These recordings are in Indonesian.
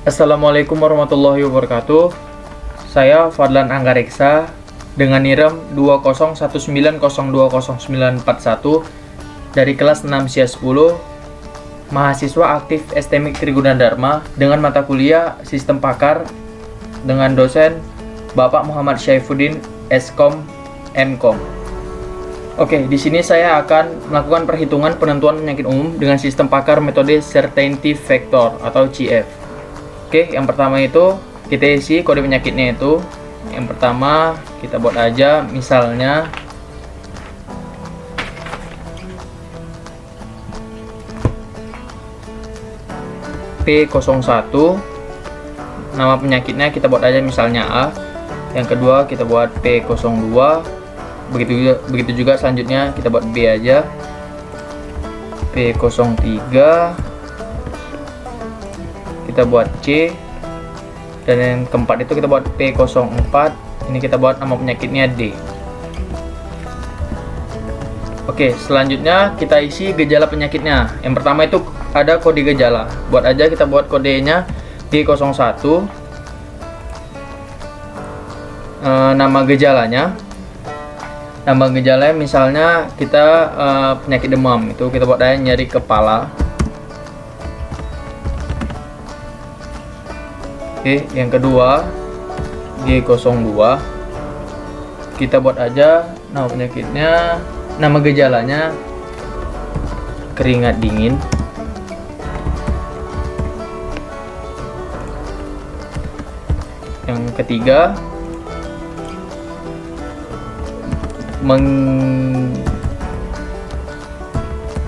Assalamualaikum warahmatullahi wabarakatuh. Saya Fadlan Anggareksa dengan NIREM 20190200941 dari kelas 6 SIA 10, mahasiswa aktif STMIK Trigunadarma dengan mata kuliah Sistem Pakar dengan dosen Bapak Muhammad Syaifuddin Skom Mkom. Oke, di sini saya akan melakukan perhitungan penentuan penyakit umum dengan sistem pakar metode Certainty Factor atau CF. Oke, yang pertama itu kita isi kode penyakitnya itu. Yang pertama kita buat aja misalnya P01. Nama penyakitnya kita buat aja misalnya A. Yang kedua kita buat P02. Begitu juga selanjutnya kita buat B aja. P03. Kita buat C, dan yang keempat itu kita buat P04. Ini kita buat nama penyakitnya D. Oke, selanjutnya kita isi gejala penyakitnya. Yang pertama itu ada kode gejala. Buat aja kita buat kodenya P01. Nama gejalanya misalnya kita penyakit demam, itu kita buat aja nyeri kepala. Oke, yang kedua G02. Kita buat aja nama penyakitnya, nama gejalanya keringat dingin. Yang ketiga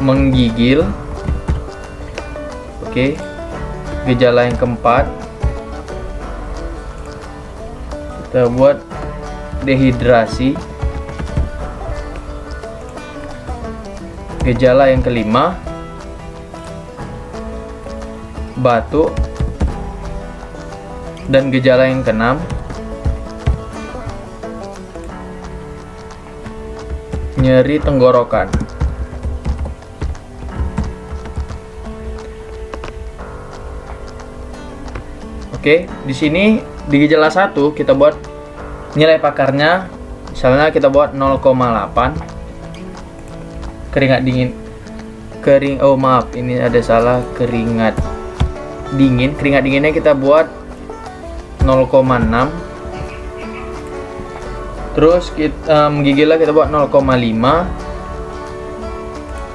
menggigil. Oke, gejala yang keempat kita buat dehidrasi. Gejala yang kelima batuk. Dan gejala yang keenam nyeri tenggorokan. Oke, di sini di gejala 1 kita buat nilai pakarnya, misalnya kita buat 0,8. Keringat dingin. Ini ada salah, keringat dingin. Keringat dinginnya kita buat 0,6. Terus kita menggigilnya kita buat 0,5.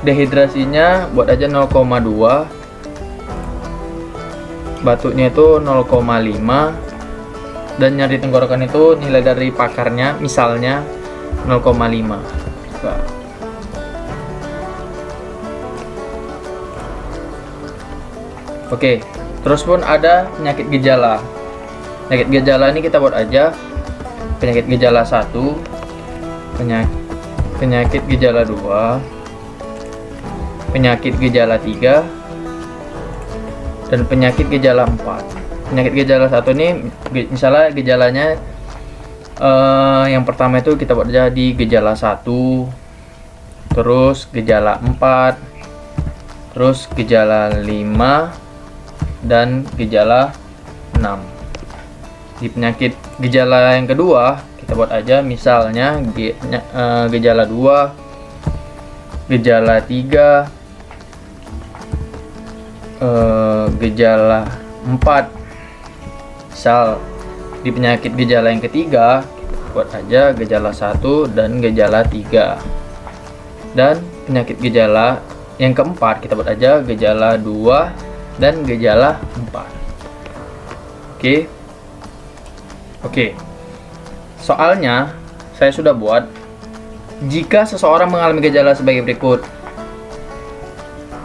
Dehidrasinya buat aja 0,2. Batuknya itu 0,5. Dan nyeri tenggorokan itu nilai dari pakarnya misalnya 0,5. Oke, terus pun ada penyakit gejala. Penyakit gejala ini kita buat aja penyakit gejala 1, penyakit gejala 2, penyakit gejala 3, dan penyakit gejala 4. Penyakit gejala 1 ini misalnya gejalanya yang pertama itu kita buat aja di gejala 1, terus gejala 4, terus gejala 5, dan gejala 6. Di penyakit gejala yang kedua kita buat aja misalnya gejala 2, gejala 3, gejala 4. Misal di penyakit gejala yang ketiga kita buat aja gejala 1 dan gejala 3. Dan penyakit gejala yang keempat kita buat aja gejala 2 dan gejala 4. Oke. Soalnya saya sudah buat jika seseorang mengalami gejala sebagai berikut.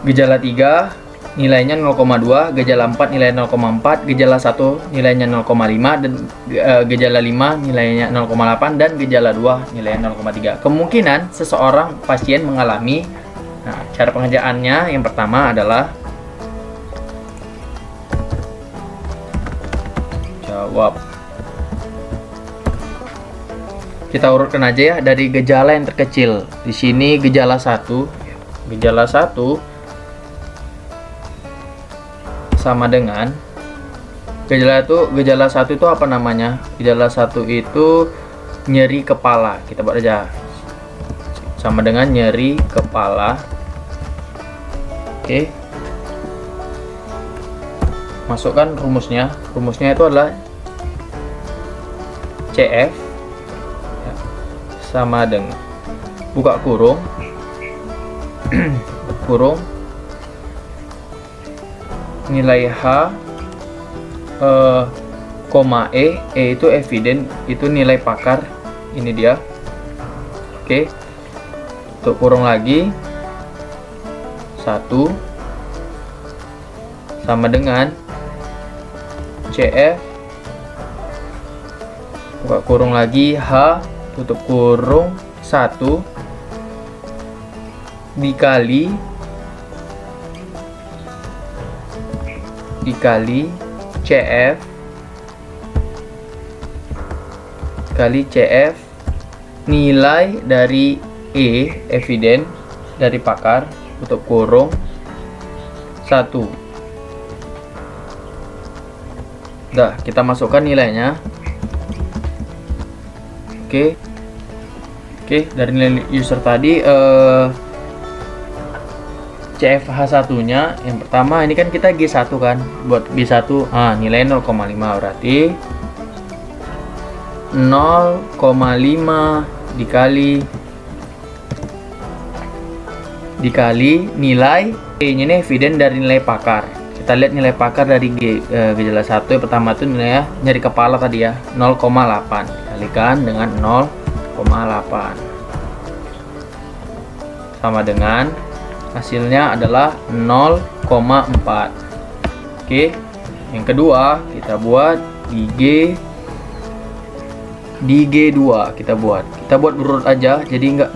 Gejala 3 nilainya 0,2, gejala 4 nilainya 0,4, gejala 1 nilainya 0,5, dan gejala 5 nilainya 0,8, dan gejala 2 nilainya 0,3. Kemungkinan seseorang pasien mengalami, cara pengerjaannya yang pertama adalah jawab. Kita urutkan aja ya dari gejala yang terkecil. Di sini gejala 1. Gejala 1 sama dengan Gejala satu itu apa namanya? Gejala satu itu nyeri kepala. Kita buat aja sama dengan nyeri kepala. Oke. Masukkan rumusnya. Rumusnya itu adalah CF ya, sama dengan buka kurung kurung nilai H koma E itu eviden, itu nilai pakar, ini dia. Oke, untuk kurung lagi 1 sama dengan CF buka kurung lagi H tutup kurung 1 dikali CF kali CF nilai dari E eviden dari pakar tutup kurung 1. Udah, kita masukkan nilainya. Oke, dari nilai user tadi CFH1 nya yang pertama ini kan kita G1 kan, buat G1 nilai 0,5 berarti 0,5 dikali nilai E nya ini eviden dari nilai pakar. Kita lihat nilai pakar dari gejala 1 yang pertama itu nilainya nyeri kepala tadi ya, 0,8 dikalikan dengan 0,8 sama dengan hasilnya adalah 0,4. Oke, yang kedua kita buat di G2 kita buat berurut aja, jadi nggak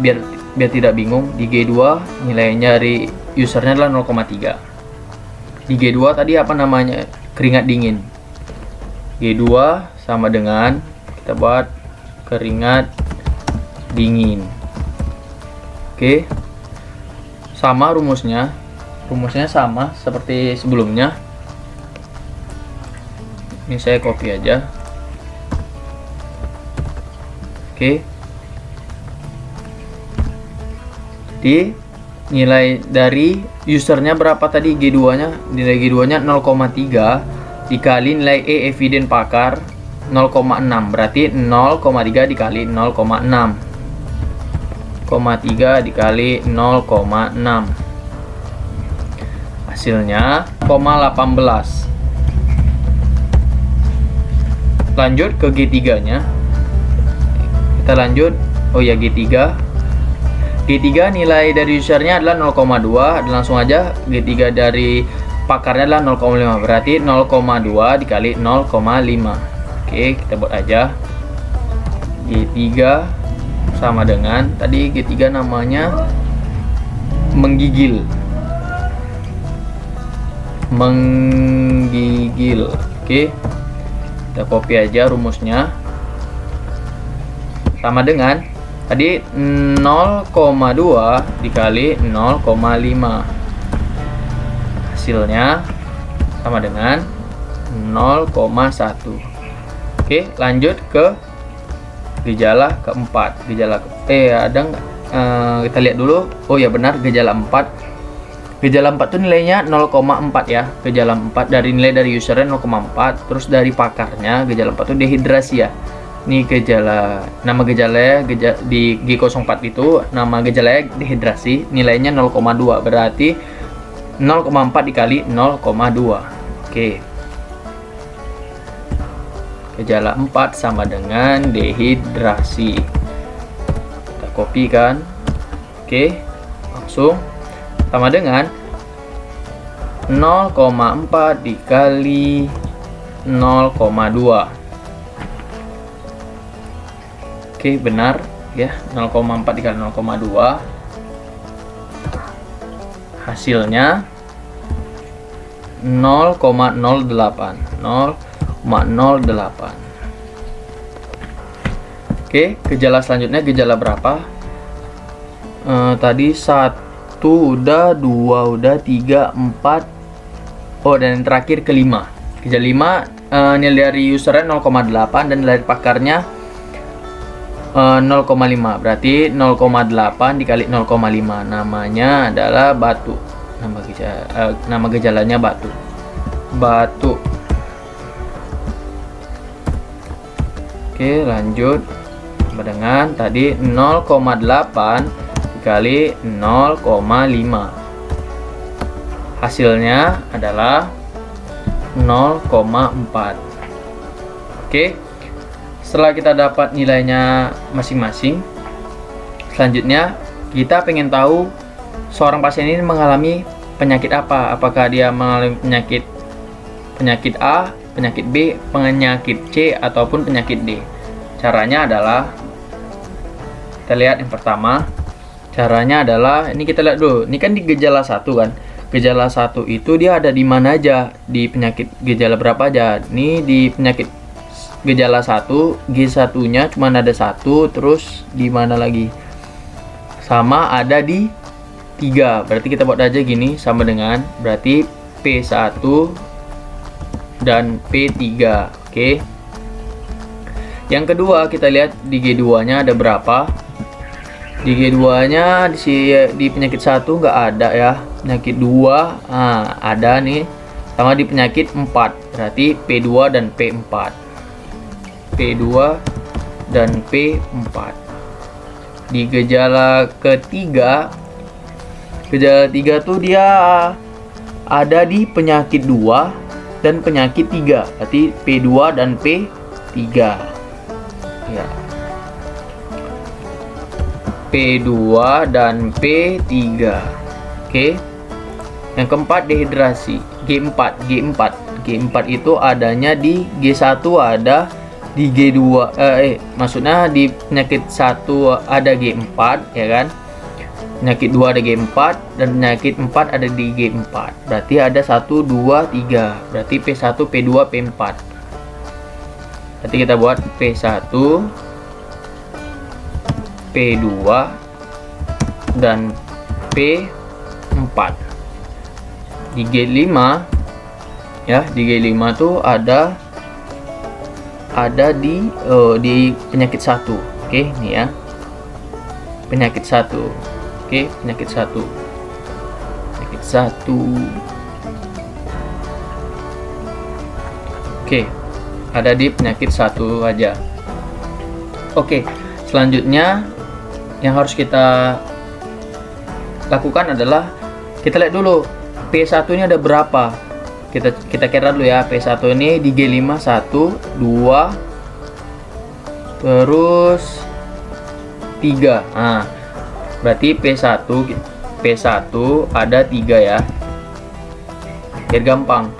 biar tidak bingung. Di G2 nilainya dari usernya adalah 0,3. Di G2 tadi apa namanya? Keringat dingin. G2 sama dengan kita buat keringat dingin. Oke. Sama rumusnya. Rumusnya sama seperti sebelumnya. Ini saya copy aja. Oke. Di nilai dari usernya berapa tadi? G2 nya, nilai G2 nya 0,3 dikali nilai E eviden pakar 0,6, berarti 0,3 dikali 0,6, 0,3 dikali 0,6, hasilnya 0,18. Lanjut ke G3 nya, kita lanjut. Oh ya, G3 nilai dari usernya adalah 0,2, dan langsung aja G3 dari pakarnya adalah 0,5, berarti 0,2 dikali 0,5. Oke, kita buat aja. G3 sama dengan tadi G3 namanya menggigil. Oke, kita copy aja rumusnya. Sama dengan tadi 0,2 dikali 0,5, hasilnya sama dengan 0,1. Oke, lanjut ke gejala keempat. Ada nggak? Kita lihat dulu. Oh ya, benar, gejala 4. Gejala 4 tuh nilainya 0,4 ya. Gejala 4 dari nilai dari usernya 0,4, terus dari pakarnya gejala 4 tuh dehidrasi ya. Ini nama gejalanya di G04 itu nama gejalanya dehidrasi, nilainya 0,2, berarti 0,4 dikali 0,2. Oke, gejala 4 sama dengan dehidrasi. Kita copy kan. Oke, langsung sama dengan 0,4 dikali 0,2. Oke, benar ya, 0,4 dikali 0,2, hasilnya 0,08. Oke, gejala selanjutnya gejala berapa? Tadi 1 udah, 2 udah, 3, 4. Oh, dan yang terakhir kelima. Gejala 5 nilai dari usernya 0,8 dan nilai pakarnya 0,5. Berarti 0,8 dikali 0,5, namanya adalah batu. Nama gejalanya batu. Oke, lanjut dengan tadi 0,8 dikali 0,5. Hasilnya adalah 0,4. Oke. Setelah kita dapat nilainya masing-masing, selanjutnya kita pengen tahu seorang pasien ini mengalami penyakit apa. Apakah dia mengalami penyakit A, penyakit B, penyakit C, ataupun penyakit D. Caranya adalah, kita lihat yang pertama. Caranya adalah, ini kita lihat dulu. Ini kan di gejala 1 kan. Gejala 1 itu dia ada di mana aja? Di penyakit gejala berapa aja? Ini di penyakit gejala 1, G1-nya cuma ada 1, terus di mana lagi? Sama ada di 3. Berarti kita buat aja gini, sama dengan berarti P1 dan P3. Oke. Yang kedua, kita lihat di G2-nya ada berapa. Di G2-nya di penyakit 1 nggak ada ya. Penyakit 2 ada nih. Sama di penyakit 4. Berarti P2 dan P4. P2 dan P4. Di gejala ketiga, gejala 3 tuh dia ada di penyakit 2 dan penyakit 3. Berarti P2 dan P3. Ya. P2 dan P3. Oke. Yang keempat, dehidrasi. G4 itu adanya di G1 ada, di G2 maksudnya di penyakit 1 ada G4 ya kan. Penyakit 2 ada G4 dan penyakit 4 ada di G4. Berarti ada 1 2 3. Berarti P1, P2, P4. Berarti kita buat P1, P2 dan P4. Di G5 ya, di G5 tuh ada di penyakit 1. Oke, nih ya. Penyakit 1. Oke, penyakit 1. Penyakit 1. Oke. Ada di penyakit 1 aja. Oke, selanjutnya yang harus kita lakukan adalah kita lihat dulu P1 ini ada berapa. Kita kira dulu ya, P1 ini di G5 1, 2, terus 3. Nah, berarti P1 ada 3 ya. Biar gampang.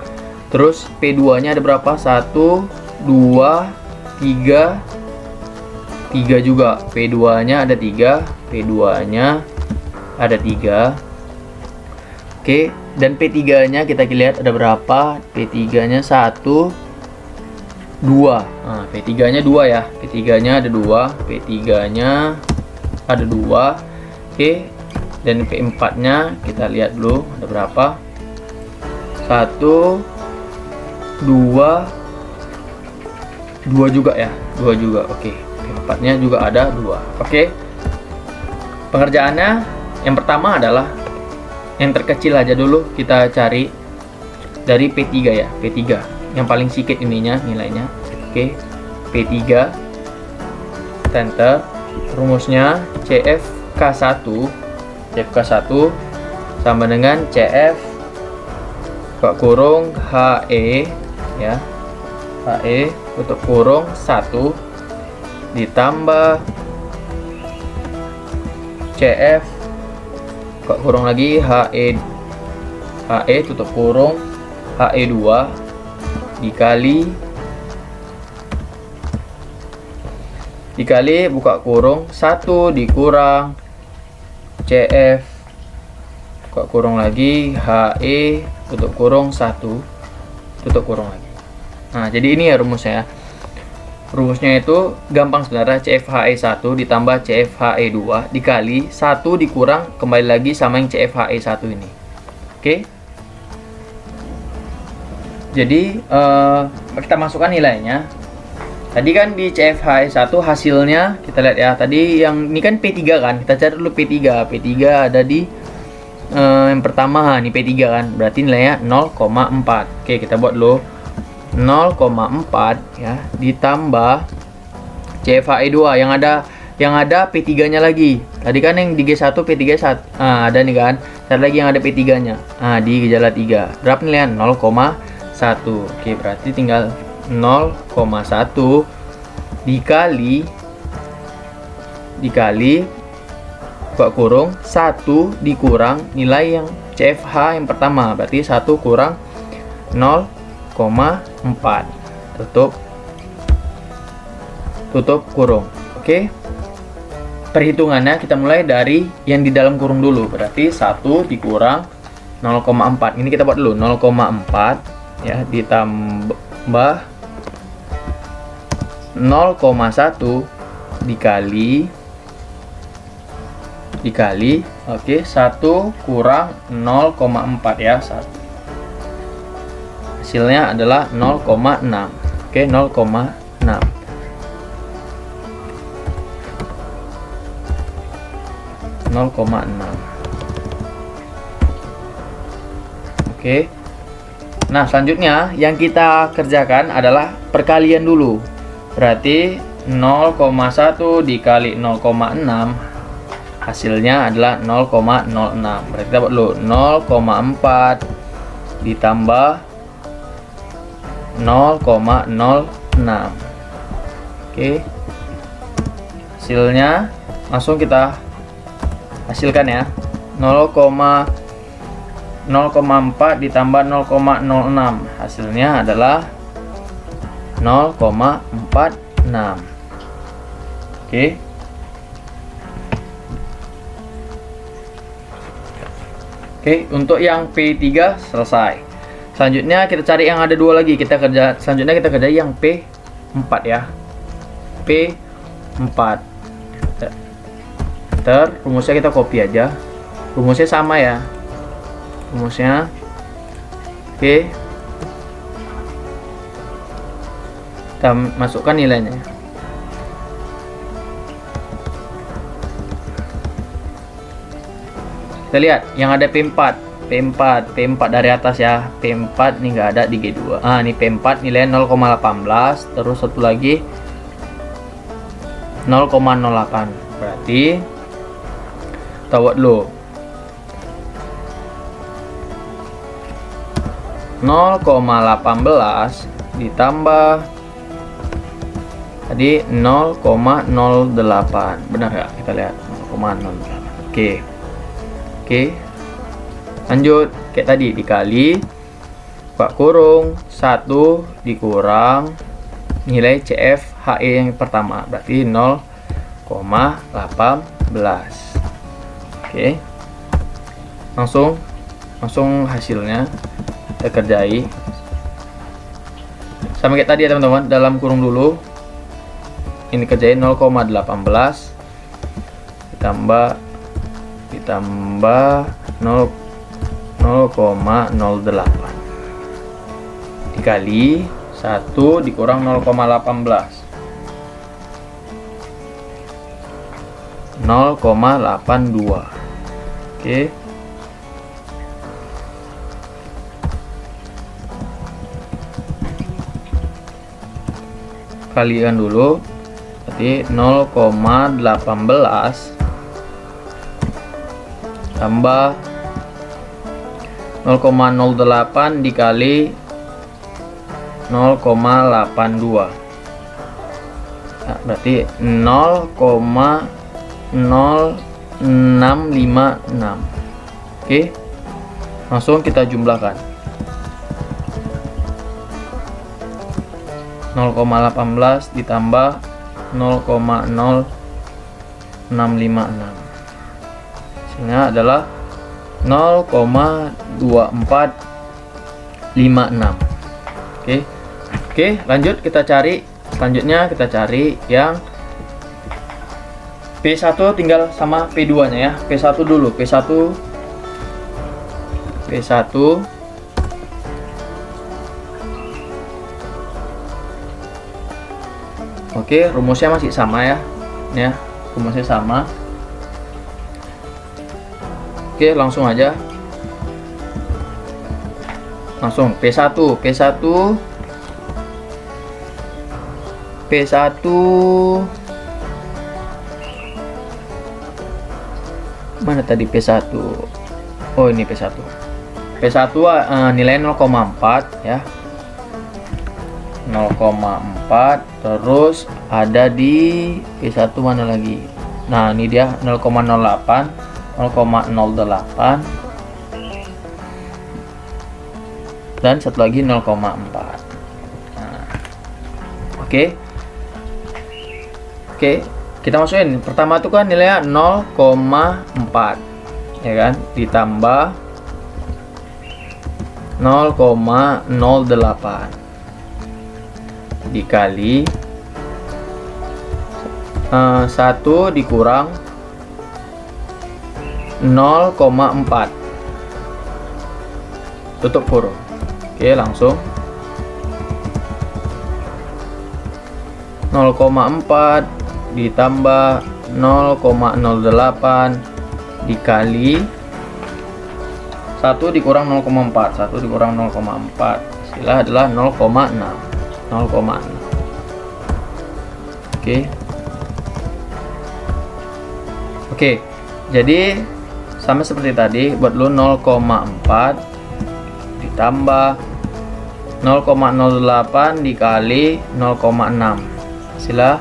Terus P2-nya ada berapa? 1, 2, 3 juga. P2-nya ada 3, P2-nya ada 3. Oke, dan P3-nya kita lihat ada berapa? P3-nya 1, 2. Nah, P3-nya 2 ya. P3-nya ada 2, P3-nya ada 2. Oke, dan P4-nya kita lihat dulu ada berapa? 1, 2 juga ya. 2 juga. Oke. P4-nya juga ada 2. Oke. Pengerjaannya yang pertama adalah yang terkecil aja dulu kita cari dari P3 ya. P3 yang paling sedikit ininya nilainya. Oke. P3 enter. Rumusnya CFK1 sama dengan CF kurung HE ya, HE tutup kurung 1 ditambah CF kurung lagi HE tutup kurung HE2 dikali buka kurung 1 dikurang CF buka kurung lagi HE tutup kurung 1 tutup kurung lagi. Nah, jadi ini ya rumusnya ya. Rumusnya itu gampang sebenarnya, CFHE1 ditambah CFHE2 dikali 1 dikurang kembali lagi sama yang CFHE1 ini. Oke. Jadi kita masukkan nilainya. Tadi kan di CFHE1 hasilnya kita lihat ya. Tadi yang ini kan P3 kan. Kita cari dulu P3. P3 ada di yang pertama, ini P3 kan. Berarti nilainya 0,4. Oke, kita buat dulu. 0,4 ya ditambah CFHE2 yang ada P3-nya lagi. Tadi kan yang di G1 P3 ada nih kan. Cari lagi yang ada P3-nya. Di gejala 3. Berapa nilainya? 0,1. Oke, berarti tinggal 0,1 dikali buka kurung 1 dikurang nilai yang CFH yang pertama. Berarti 1 kurang 0,4. Tutup kurung. Oke. Perhitungannya kita mulai dari yang di dalam kurung dulu. Berarti 1 dikurang 0,4. Ini kita buat dulu. 0,4 ya ditambah 0,1 dikali oke 1 kurang 0,4 ya. Hasilnya adalah 0,6. Oke, 0,6. Oke. Nah, selanjutnya yang kita kerjakan adalah perkalian dulu. Berarti 0,1 dikali 0,6 hasilnya adalah 0,06. Berarti kita buat dulu 0,4 ditambah 0,06. Oke. Hasilnya langsung kita hasilkan ya. 0,4 ditambah 0,06 hasilnya adalah 0,46. Oke. Oke, untuk yang P3 selesai. Selanjutnya kita cari yang ada dua lagi. Selanjutnya kita kerja yang P4 ya. P4. Rumusnya kita copy aja. Rumusnya sama ya. Rumusnya oke. Kita masukkan nilainya. Kita lihat yang ada P4 dari atas ya. P4 ini nggak ada di G2. Ini P4 nilainya 0,18. Terus satu lagi 0,08. Berarti kita buat dulu 0,18 ditambah tadi 0,08. Benar nggak? Kita lihat 0,08. Oke. Lanjut kayak tadi dikali buka kurung 1 dikurang nilai CFHE yang pertama. Berarti 0,18. Oke. Langsung hasilnya kita kerjai sama kayak tadi ya teman-teman. Dalam kurung dulu ini kerjain 0,18 ditambah 0,08 dikali 1 dikurang 0,18 0,82. Oke. Kalikan dulu. Berarti 0,18 tambah 0,08 dikali 0,82. Nah, berarti 0,0656. Oke. Langsung kita jumlahkan. 0,18 ditambah 0,0656. Hasilnya adalah 0,2456. Oke, lanjut kita cari. Selanjutnya kita cari yang P1 tinggal sama P2 nya ya. P1 dulu. P1 Oke, rumusnya masih sama ya. Ya, rumusnya sama. Oke, langsung aja. Langsung P1 mana tadi P1? Oh, ini P1 nilai 0,4 ya, 0,4. terus ada di P1 mana lagi? Nah, ini dia 0,08 dan satu lagi 0,4. Nah, oke, kita masukin. Pertama tuh kan nilainya 0,4 ya kan, ditambah 0,08 dikali 1 dikurang 0,4 tutup kurung. Oke, langsung 0,4 ditambah 0,08 dikali 1 dikurang 0,4. 1 dikurang 0,4 hasilnya adalah 0,6. Oke, jadi sama seperti tadi, buat lu 0,4 ditambah 0,08 dikali 0,6 hasilnya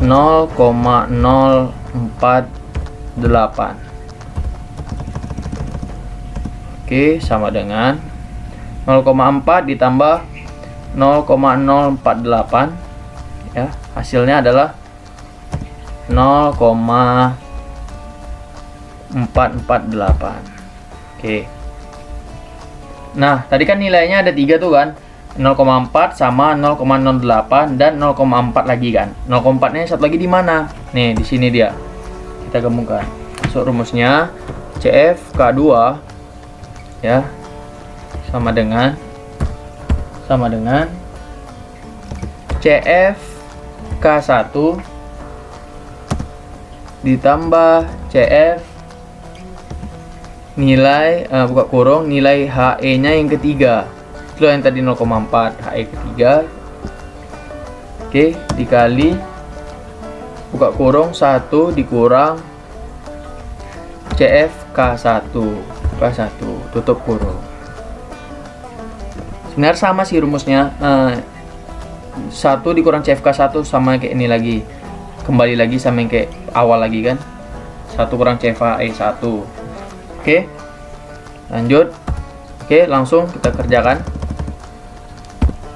0,048. Oke, sama dengan 0,4 ditambah 0,048 ya, hasilnya adalah 0,448. Oke. Nah, tadi kan nilainya ada 3 tuh kan. 0,4 sama 0,08 dan 0,4 lagi kan. 0,4-nya satu lagi di mana? Nih, di sini dia. Kita gabungkan. Masuk rumusnya CFK2 ya sama dengan CFK1 ditambah CF nilai buka kurung nilai HE-nya yang ketiga. Itu yang tadi 0,4, HE ketiga. Oke, dikali buka kurung 1 dikurang CFK1 tutup kurung. Sebenarnya sama sih rumusnya. 1 dikurang CFK1 sama kayak ini lagi. Kembali lagi sama yang kayak awal lagi kan. 1 kurang CFHE1. Oke. Lanjut. Oke, langsung kita kerjakan.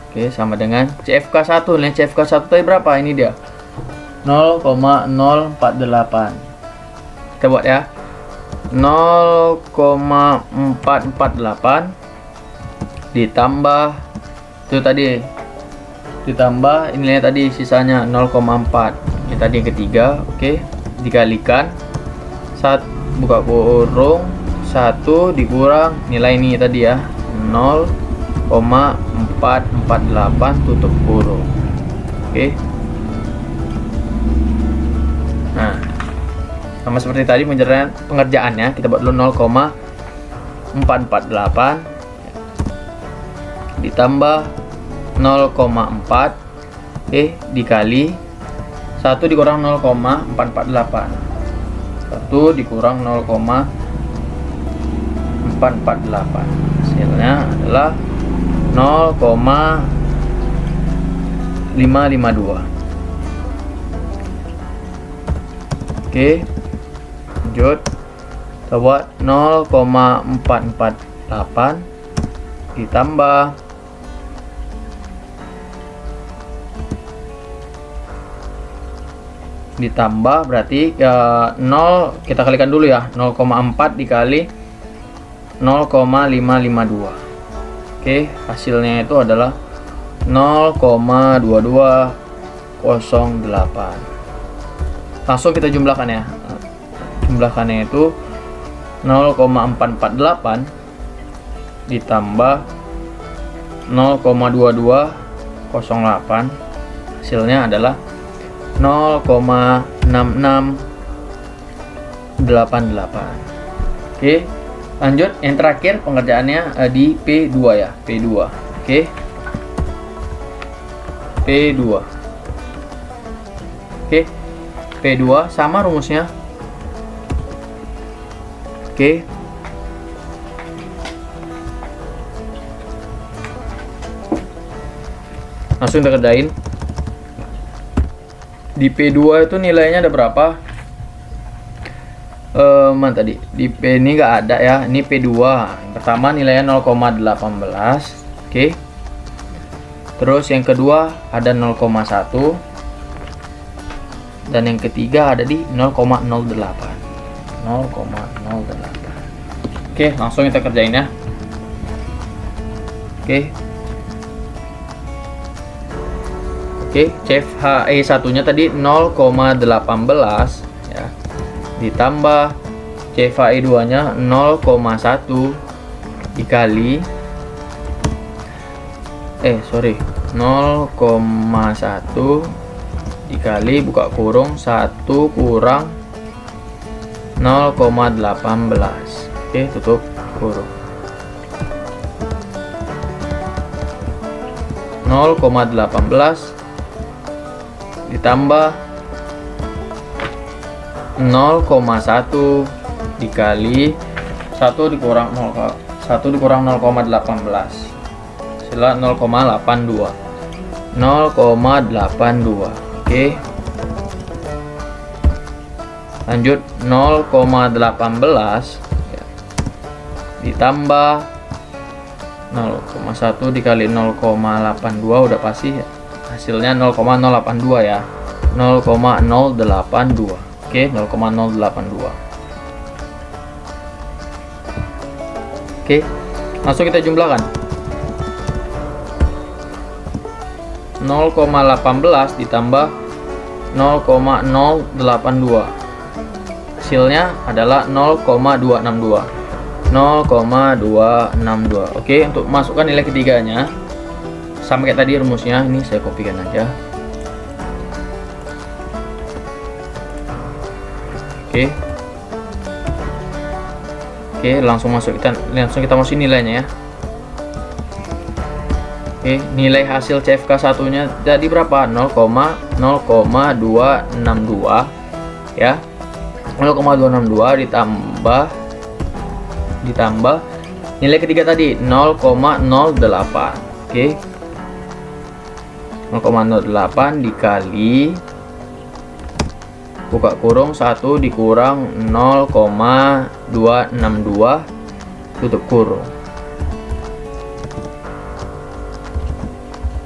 Oke, sama dengan CFK1. Nilai CFK1 tadi berapa? Ini dia. 0,048. Kita buat ya. 0,448 ditambah itu tadi, ditambah nilainya tadi sisanya 0,4. Ini tadi yang ketiga. Oke, dikalikan 1 buka kurung 1 dikurang nilai ini tadi ya, 0,448 tutup kurung. Oke. Nah, sama seperti tadi pengerjaannya, kita buat dulu 0,448 ditambah 0,4 dikali 1 dikurang 0,448. 1 dikurang 0,448 hasilnya adalah 0,552. Oke, lanjut. Kita buat 0,448 ditambah berarti 0 kita kalikan dulu ya, 0,4 dikali 0,552. Oke, hasilnya itu adalah 0,2208. Langsung kita jumlahkan ya. Jumlahkannya itu 0,448 ditambah 0,2208 hasilnya adalah 0,6688. Oke, lanjut yang terakhir pengerjaannya di P2 ya, P2. Oke, P2. Oke, P2 sama rumusnya. Oke, langsung kita kerjain. Di P2 itu nilainya ada berapa? Mana tadi? Di P ini nggak ada ya. Ini P2. Yang pertama nilainya 0,18. Oke. Terus yang kedua ada 0,1. Dan yang ketiga ada di 0,08. 0,08. Oke, langsung kita kerjain ya. Oke. Oke, CFHE satunya tadi 0,18 ya. Ditambah CFHE 2-nya 0,1 dikali 0,1 dikali buka kurung 1 kurang 0,18. Oke, tutup kurung. 0,18 ditambah 0,1 dikali 1 dikurang 0,18 hasilnya 0,82. 0,82. Oke, lanjut 0,18 ya. Ditambah 0,1 dikali 0,82 udah pasti ya. Hasilnya 0,082 ya. 0,082. Oke, 0,082. Oke, langsung kita jumlahkan. 0,18 ditambah 0,082. Hasilnya adalah 0,262. 0,262. Oke, untuk masukkan nilai ketiganya sama kayak tadi rumusnya, ini saya kopikan aja. Oke. Oke, langsung kita masukin nilainya ya. Oke, nilai hasil CFK satunya jadi berapa? 0,0262 ya. 0,262 ditambah nilai ketiga tadi 0,08. Oke. 0,08 dikali buka kurung 1 dikurang 0,262 tutup kurung.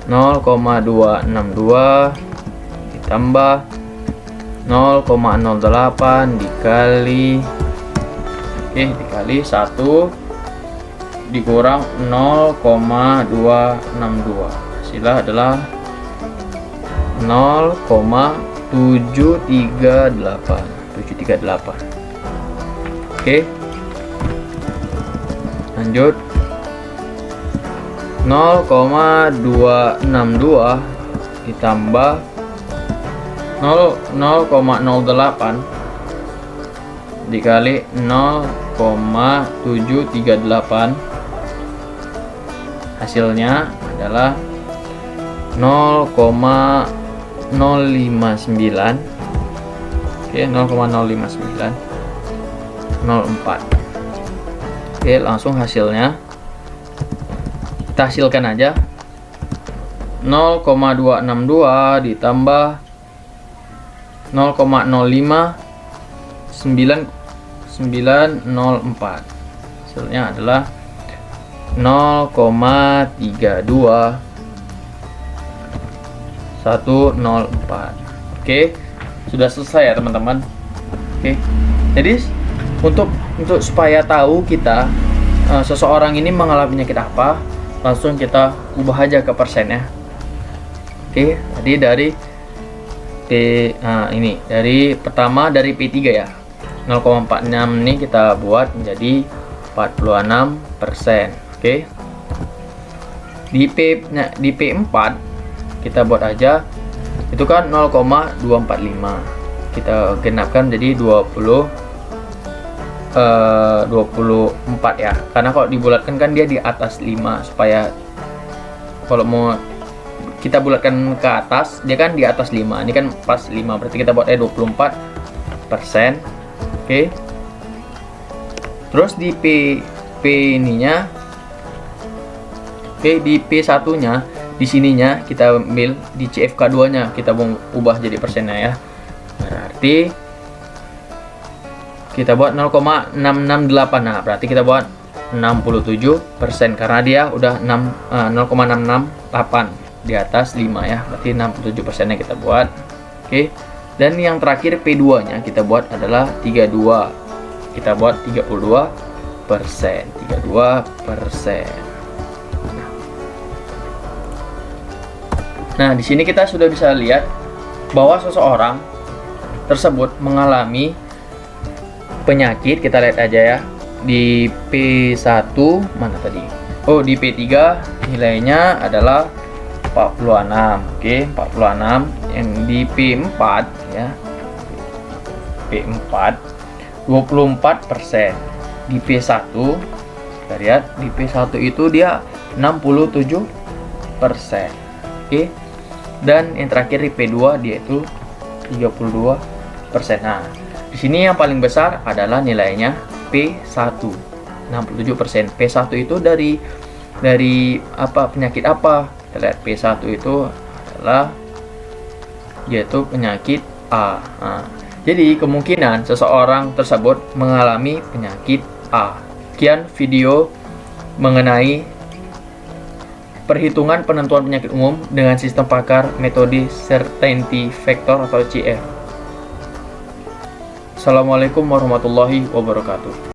0,262 ditambah 0,08 dikali dikali 1 dikurang 0,262 hasilnya adalah 0,738. Oke, lanjut 0,262 ditambah 0,08 dikali 0,738 hasilnya adalah 0,059. Oke, 0,059 04. Oke, langsung hasilnya kita hasilkan aja. 0,262 ditambah 0,05904 hasilnya adalah 0,32104. Oke, sudah selesai ya teman-teman. Oke, jadi untuk supaya tahu kita seseorang ini mengalami penyakit apa, langsung kita ubah aja ke persen ya. Oke, jadi dari dari pertama dari P3 ya, 0,46 ini kita buat menjadi 46%. Oke, di P4 kita buat aja. Itu kan 0,245. Kita genapkan jadi 24 ya. Karena kalau dibulatkan kan dia di atas 5, supaya kalau mau kita bulatkan ke atas, dia kan di atas 5. Ini kan pas 5, berarti kita buat 24%. Oke. Terus di P ininya, oke, di P1 nya di sininya kita ambil, di CFK2 nya kita mau ubah jadi persennya ya. Berarti kita buat 0,668. Nah, berarti kita buat 67% karena dia udah 0,668 di atas 5 ya. Berarti 67%-nya kita buat. Oke. Dan yang terakhir P2-nya kita buat adalah 32. Kita buat 32%. 32%. Nah, di sini kita sudah bisa lihat bahwa seseorang tersebut mengalami penyakit. Kita lihat aja ya. Di P1 mana tadi? Oh, di P3 nilainya adalah 46. Oke, 46. Yang di P4 ya. P4 24%. Di P1 kita lihat di P1 itu dia 67%. Oke. Dan yang terakhir di P2 dia itu 32%. Nah, di sini yang paling besar adalah nilainya P1, 67%. P1 itu dari apa, penyakit apa? Kita lihat P1 itu adalah yaitu penyakit A. Nah, jadi kemungkinan seseorang tersebut mengalami penyakit A. Sekian video mengenai perhitungan penentuan penyakit umum dengan sistem pakar metode certainty factor atau CF. Assalamualaikum warahmatullahi wabarakatuh.